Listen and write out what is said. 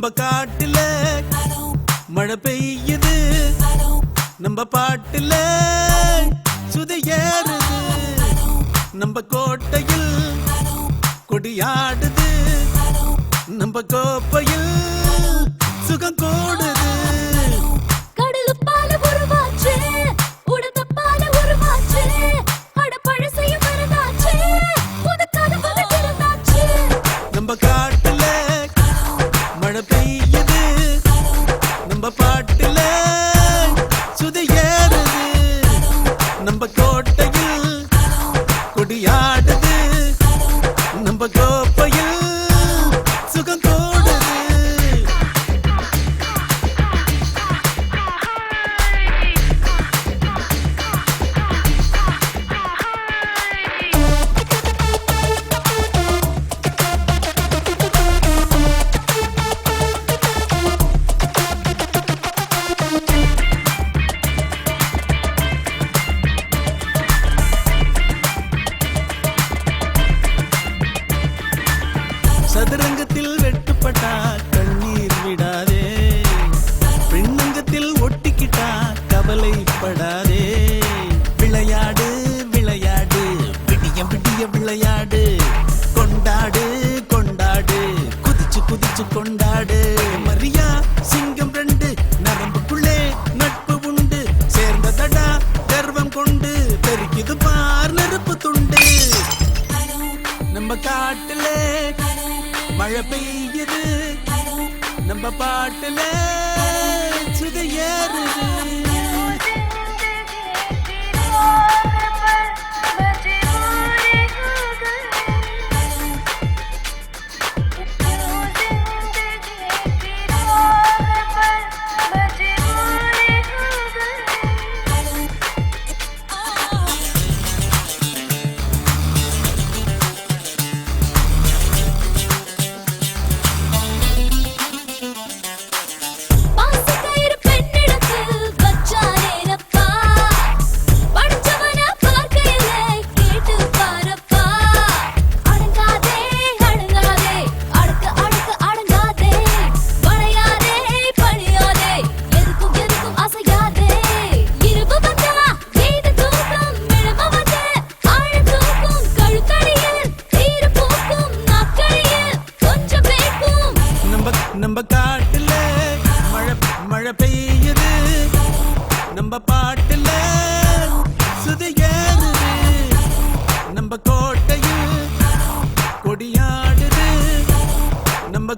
நம்ம காட்டுல மழை பெய்யுது, நம்ம பாட்டுல சுதி ஏறுது, நம்ம கோட்டையில் கொடியாடுது, நம்ம கோப்பையில் சுகம் கூடுது. நம்ம காட்டுல மழை பெய்யுது, நம்ம பாட்டுல சுதி ஏறுது, நம்ம கோட்டையில் கொடியாடுது, நம்ம கோப்பையில் சுகம் கூடுது. சதுரங்கத்தில் வெட்டுப்பட்டா கண்ணீர் விடாதே, பெண்ணங்கத்தில் ஒட்டிக்கிட்டா கவலைப்படாதே. விளையாடு விளையாடு விடிய விடிய விளையாடு, கொண்டாடு கொண்டாடு குதிச்சு குதிச்சு கொண்டாடு. மரியா சிங்கம் ரெண்டு நரம்புக்குள்ளே நட்பு உண்டு, சேர்ந்ததடா கர்வம் கொண்டு பெருக்கிது பார் நெருப்பு துண்டு. நம்ம காட்டுல மழை பெய்யுது, நம்ம பாட்டுல சுதி ஏறுது. நம்ம காட்டுல மழை பெய்யுது, நம்ம பாட்டுல சுதி ஏறுது, நம்ம கோட்டையில் கொடியாடுது, நம்ம